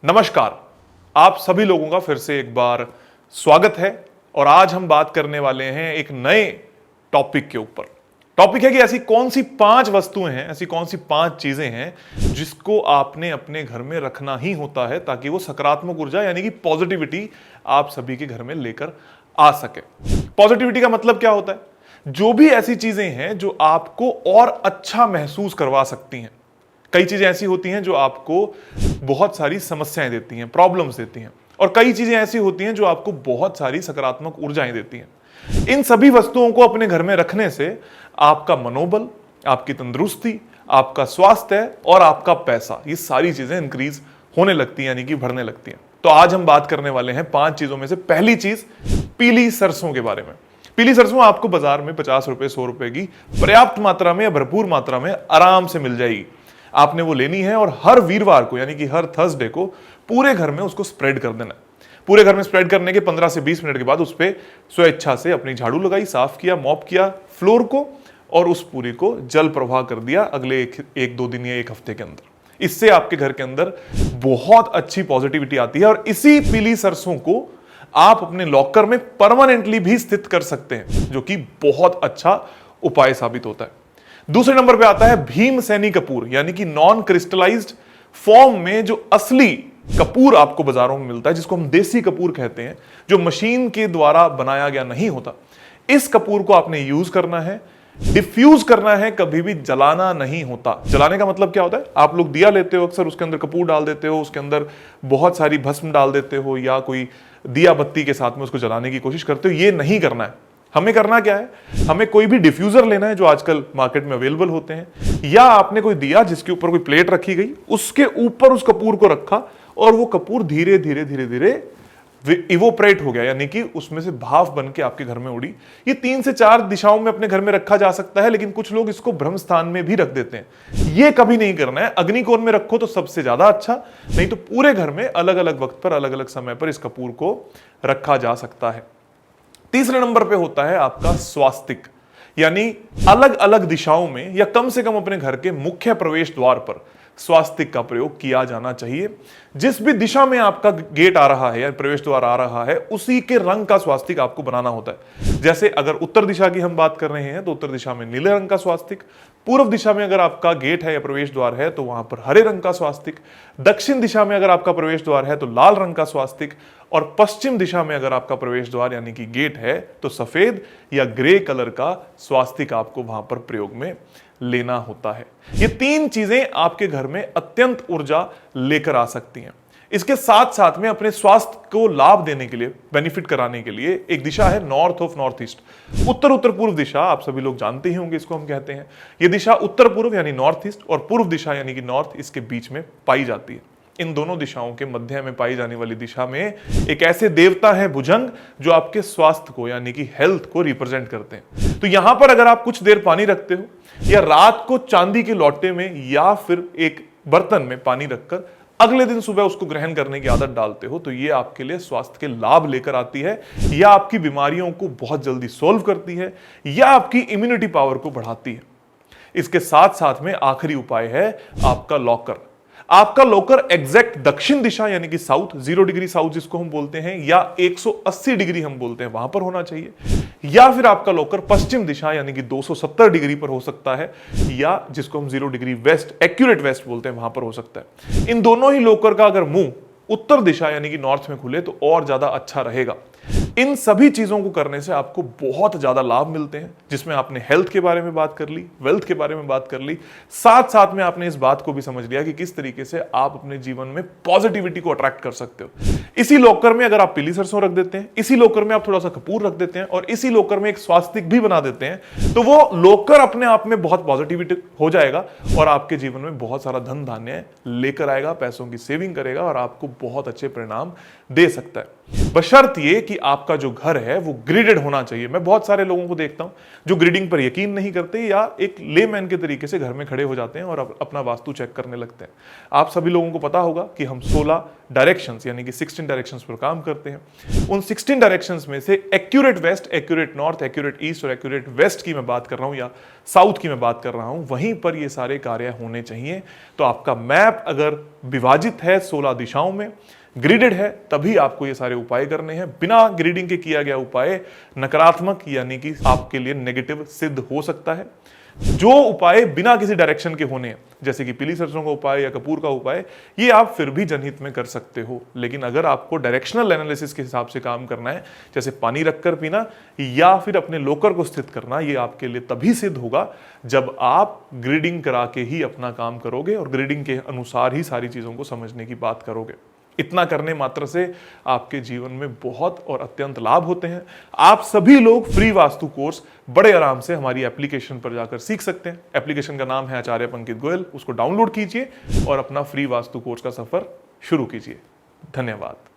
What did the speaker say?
नमस्कार, आप सभी लोगों का फिर से एक बार स्वागत है। और आज हम बात करने वाले हैं एक नए टॉपिक के ऊपर। टॉपिक है कि ऐसी कौन सी 5 वस्तुएं हैं, ऐसी कौन सी 5 चीजें हैं जिसको आपने अपने घर में रखना ही होता है ताकि वो सकारात्मक ऊर्जा यानी कि पॉजिटिविटी आप सभी के घर में लेकर आ सके। पॉजिटिविटी का मतलब क्या होता है? जो भी ऐसी चीजें हैं जो आपको और अच्छा महसूस करवा सकती हैं। कई चीजें ऐसी होती हैं जो आपको बहुत सारी समस्याएं देती हैं, प्रॉब्लम्स देती हैं, और कई चीजें ऐसी होती हैं जो आपको बहुत सारी सकारात्मक ऊर्जाएं देती हैं। इन सभी वस्तुओं को अपने घर में रखने से आपका मनोबल, आपकी तंदुरुस्ती, आपका स्वास्थ्य और आपका पैसा, ये सारी चीजें इंक्रीज होने लगती हैं यानी कि बढ़ने लगती हैं। तो आज हम बात करने वाले हैं 5 चीजों में से पहली चीज पीली सरसों के बारे में। पीली सरसों आपको बाजार में 50 रुपए 100 रुपए की पर्याप्त मात्रा में या भरपूर मात्रा में आराम से मिल जाएगी। आपने वो लेनी है और हर वीरवार को यानी कि हर थर्सडे को पूरे घर में उसको स्प्रेड कर देना है। पूरे घर में स्प्रेड करने के 15 से 20 मिनट के बाद उस पर स्वेच्छा से अपनी झाड़ू लगाई, साफ किया, मॉप किया फ्लोर को और उस पूरी को जल प्रवाह कर दिया अगले एक 2 दिन या 1 हफ्ते के अंदर। इससे आपके घर के अंदर बहुत अच्छी पॉजिटिविटी आती है और इसी पीली सरसों को आप अपने लॉकर में परमानेंटली भी स्थित कर सकते हैं, जो कि बहुत अच्छा उपाय साबित होता है। दूसरे नंबर पे आता है भीमसेनी कपूर, यानी कि नॉन क्रिस्टलाइज्ड फॉर्म में जो असली कपूर आपको बाजारों में मिलता है, जिसको हम देसी कपूर कहते हैं, जो मशीन के द्वारा बनाया गया नहीं होता। इस कपूर को आपने यूज करना है, डिफ्यूज करना है, कभी भी जलाना नहीं होता। जलाने का मतलब क्या होता है? आप लोग दिया लेते हो, अक्सर उसके अंदर कपूर डाल देते हो, उसके अंदर बहुत सारी भस्म डाल देते हो या कोई दिया बत्ती के साथ में उसको जलाने की कोशिश करते हो। ये नहीं करना है। हमें करना क्या है? हमें कोई भी डिफ्यूजर लेना है जो आजकल मार्केट में अवेलेबल होते हैं, या आपने कोई दिया जिसके ऊपर कोई प्लेट रखी गई, उसके ऊपर उस कपूर को रखा और वो कपूर धीरे धीरे धीरे धीरे इवोपरेट हो गया, यानी कि उसमें से भाप बन के आपके घर में उड़ी। ये 3 से 4 दिशाओं में अपने घर में रखा जा सकता है, लेकिन कुछ लोग इसको ब्रह्म स्थान में भी रख देते हैं। ये कभी नहीं करना है। अग्निकोण में रखो तो सबसे ज्यादा अच्छा, नहीं तो पूरे घर में अलग अलग वक्त पर, अलग अलग समय पर इस कपूर को रखा जा सकता है। तीसरे नंबर पे होता है आपका स्वास्तिक, यानी अलग अलग दिशाओं में या कम से कम अपने घर के मुख्य प्रवेश द्वार पर स्वास्तिक का प्रयोग किया जाना चाहिए। जिस भी दिशा में आपका गेट आ रहा है या प्रवेश द्वार आ रहा है, उसी के रंग का स्वास्तिक आपको बनाना होता है। जैसे अगर उत्तर दिशा की हम बात कर रहे हैं तो उत्तर दिशा में नीले रंग का स्वास्तिक, पूर्व दिशा में अगर आपका गेट है या प्रवेश द्वार है तो वहां पर हरे रंग का स्वास्तिक, दक्षिण दिशा में अगर आपका प्रवेश द्वार है तो लाल रंग का स्वास्तिक, और पश्चिम दिशा में अगर आपका प्रवेश द्वार यानी कि गेट है तो सफेद या ग्रे कलर का स्वास्तिक आपको वहां पर प्रयोग में लेना होता है। ये 3 चीजें आपके घर में अत्यंत ऊर्जा लेकर आ सकती हैं। इसके साथ साथ में अपने स्वास्थ्य को लाभ देने के लिए, बेनिफिट कराने के लिए एक दिशा है north of north east, Uttar Uttar पूर्व दिशा। आप सभी लोग जानते ही होंगे, इसको हम कहते हैं। ये दिशा उत्तर पूर्व यानी नॉर्थ ईस्ट और पूर्व दिशा यानी कि नॉर्थ, इसके बीच में पाई जाती है। इन दोनों दिशाओं के मध्य में पाई जाने वाली दिशा में एक ऐसे देवता है भुजंग, जो आपके स्वास्थ्य को यानी कि हेल्थ को रिप्रेजेंट करते हैं। तो यहां पर अगर आप कुछ देर पानी रखते हो या रात को चांदी के लोटे में या फिर एक बर्तन में पानी रखकर अगले दिन सुबह उसको ग्रहण करने की आदत डालते हो, तो ये आपके लिए स्वास्थ्य के लाभ लेकर आती है, या आपकी बीमारियों को बहुत जल्दी सोल्व करती है, या आपकी इम्यूनिटी पावर को बढ़ाती है। इसके साथ साथ में आखिरी उपाय है आपका लॉकर। आपका लॉकर एग्जैक्ट दक्षिण दिशा यानी कि साउथ, 0 डिग्री साउथ जिसको हम बोलते हैं, या 180 डिग्री हम बोलते हैं, वहां पर होना चाहिए। या फिर आपका लॉकर पश्चिम दिशा यानी कि 270 डिग्री पर हो सकता है, या जिसको हम 0 डिग्री वेस्ट, एक्यूरेट वेस्ट बोलते हैं, वहां पर हो सकता है। इन दोनों ही लॉकर का अगर मुंह उत्तर दिशा यानी कि नॉर्थ में खुले तो और ज्यादा अच्छा रहेगा। इन सभी चीजों को करने से आपको बहुत ज्यादा लाभ मिलते हैं, जिसमें आपने हेल्थ के बारे में बात कर ली, वेल्थ के बारे में बात कर ली, साथ साथ में आपने इस बात को भी समझ लिया कि किस तरीके से आप अपने जीवन में पॉजिटिविटी को अट्रैक्ट कर सकते हो। इसी लॉकर में अगर आप पीली सरसों रख देते हैं, इसी लॉकर में आप थोड़ा सा कपूर रख देते हैं और इसी लॉकर में एक स्वास्तिक भी बना देते हैं, तो वो लॉकर अपने आप में बहुत पॉजिटिविटी हो जाएगा और आपके जीवन में बहुत सारा धन धान्य लेकर आएगा, पैसों की सेविंग करेगा और आपको बहुत अच्छे परिणाम दे सकता है। बशर्ते कि आपका जो घर है वो ग्रिडेड होना चाहिए। मैं बहुत सारे लोगों को देखता हूं जो ग्रिडिंग पर यकीन नहीं करते या एक लेमैन के तरीके से घर में खड़े हो जाते हैं और अपना वास्तु चेक करने लगते हैं। आप सभी लोगों को पता होगा कि हम 16 डायरेक्शंस यानी कि 16 डायरेक्शंस पर काम करते हैं। उन 16 डायरेक्शंस में से accurate west, accurate north, accurate east और एक्यूरेट वेस्ट की मैं बात कर रहा हूं या साउथ की मैं बात कर रहा हूं, वहीं पर ये सारे कार्य होने चाहिए। तो आपका मैप अगर विभाजित है 16 दिशाओं में, ग्रिडेड है, तभी आपको ये सारे उपाय करने हैं। बिना ग्रिडिंग के किया गया उपाय नकारात्मक यानी कि आपके लिए नेगेटिव सिद्ध हो सकता है। जो उपाय बिना किसी डायरेक्शन के होने हैं, जैसे कि पीली सरसों का उपाय या कपूर का उपाय, ये आप फिर भी जनहित में कर सकते हो। लेकिन अगर आपको डायरेक्शनल एनालिसिस के हिसाब से काम करना है, जैसे पानी रखकर पीना या फिर अपने लोकर को स्थित करना, ये आपके लिए तभी सिद्ध होगा जब आप ग्रिडिंग करा के ही अपना काम करोगे और ग्रिडिंग के अनुसार ही सारी चीजों को समझने की बात करोगे। इतना करने मात्र से आपके जीवन में बहुत और अत्यंत लाभ होते हैं। आप सभी लोग फ्री वास्तु कोर्स बड़े आराम से हमारी एप्लीकेशन पर जाकर सीख सकते हैं। एप्लीकेशन का नाम है आचार्य पंकित गोयल। उसको डाउनलोड कीजिए और अपना फ्री वास्तु कोर्स का सफर शुरू कीजिए। धन्यवाद।